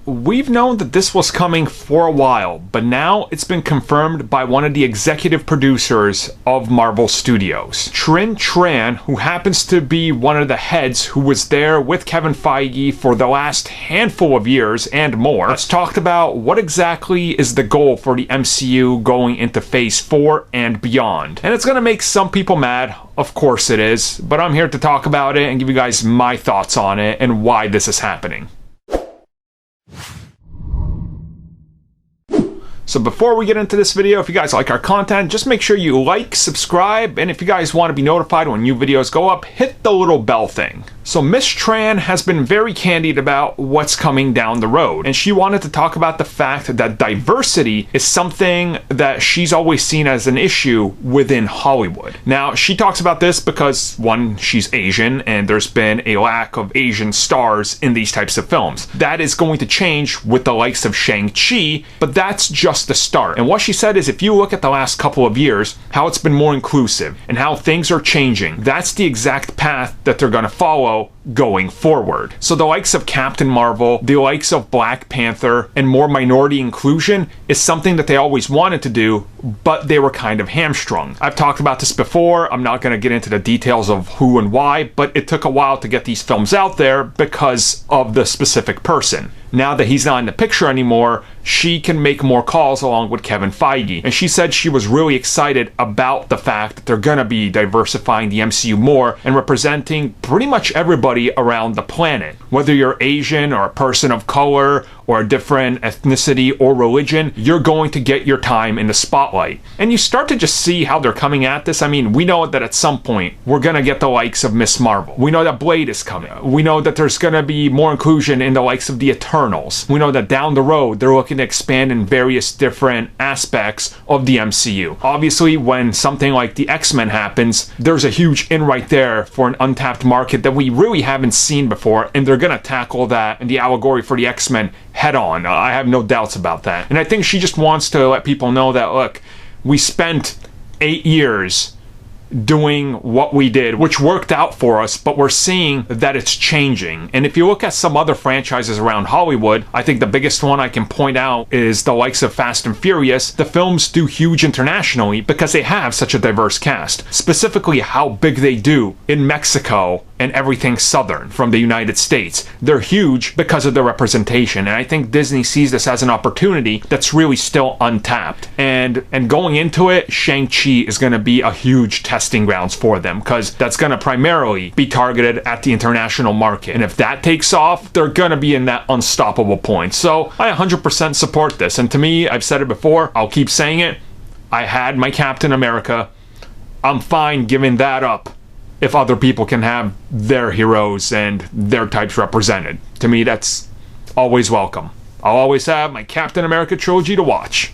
we've known that this was coming for a while, but now it's been confirmed by one of the executive producers of Marvel Studios. Trinh Tran, who happens to be one of the heads who was there with Kevin Feige for the last handful of years and more, has talked about what exactly is the goal for the MCU going into Phase 4 and beyond. And it's gonna make some people mad, of course it is, but I'm here to talk about it and give you guys my thoughts on it and why this is happening. So before we get into this video, if you guys like our content, just make sure you like, subscribe, and if you guys want to be notified when new videos go up, hit the little bell thing. So Miss Tran has been very candid about what's coming down the road, and she wanted to talk about the fact that diversity is something that she's always seen as an issue within Hollywood. Now, she talks about this because, one, she's Asian, and there's been a lack of Asian stars in these types of films. That is going to change with the likes of Shang-Chi, but that's just the start. And what she said is, if you look at the last couple of years, how it's been more inclusive and how things are changing, that's the exact path that they're going to follow going forward. So the likes of Captain Marvel, the likes of Black Panther, and more minority inclusion is something that they always wanted to do, but they were kind of hamstrung. I've talked about this before. I'm not going to get into the details of who and why, but it took a while to get these films out there because of the specific person. Now that he's not in the picture anymore, she can make more calls along with Kevin Feige. And she said she was really excited about the fact that they're gonna be diversifying the MCU more and representing pretty much everybody around the planet. Whether you're Asian or a person of color or a different ethnicity or religion, you're going to get your time in the spotlight. And you start to just see how they're coming at this. I mean, we know that at some point we're gonna get the likes of Miss Marvel. We know that Blade is coming. We know that there's gonna be more inclusion in the likes of the Eternals. We know that down the road they're looking to expand in various different aspects of the MCU. Obviously, when something like the X-Men happens, there's a huge in right there for an untapped market that we really haven't seen before, and they're gonna tackle that and the allegory for the X-Men head on. I have no doubts about that. And I think she just wants to let people know that, look, we spent 8 years doing what we did, which worked out for us, but we're seeing that it's changing. And if you look at some other franchises around Hollywood, I think the biggest one I can point out is the likes of Fast and Furious. The films do huge internationally because they have such a diverse cast. Specifically how big they do in Mexico and everything southern from the United States. They're huge because of the representation, and I think Disney sees this as an opportunity that's really still untapped. And going into it, Shang-Chi is going to be a huge testing grounds for them because that's going to primarily be targeted at the international market. And if that takes off, they're going to be in that unstoppable point. So I 100% support this. And to me, I've said it before, I'll keep saying it, I had my Captain America. I'm fine giving that up if other people can have their heroes and their types represented. To me, that's always welcome. I'll always have my Captain America trilogy to watch.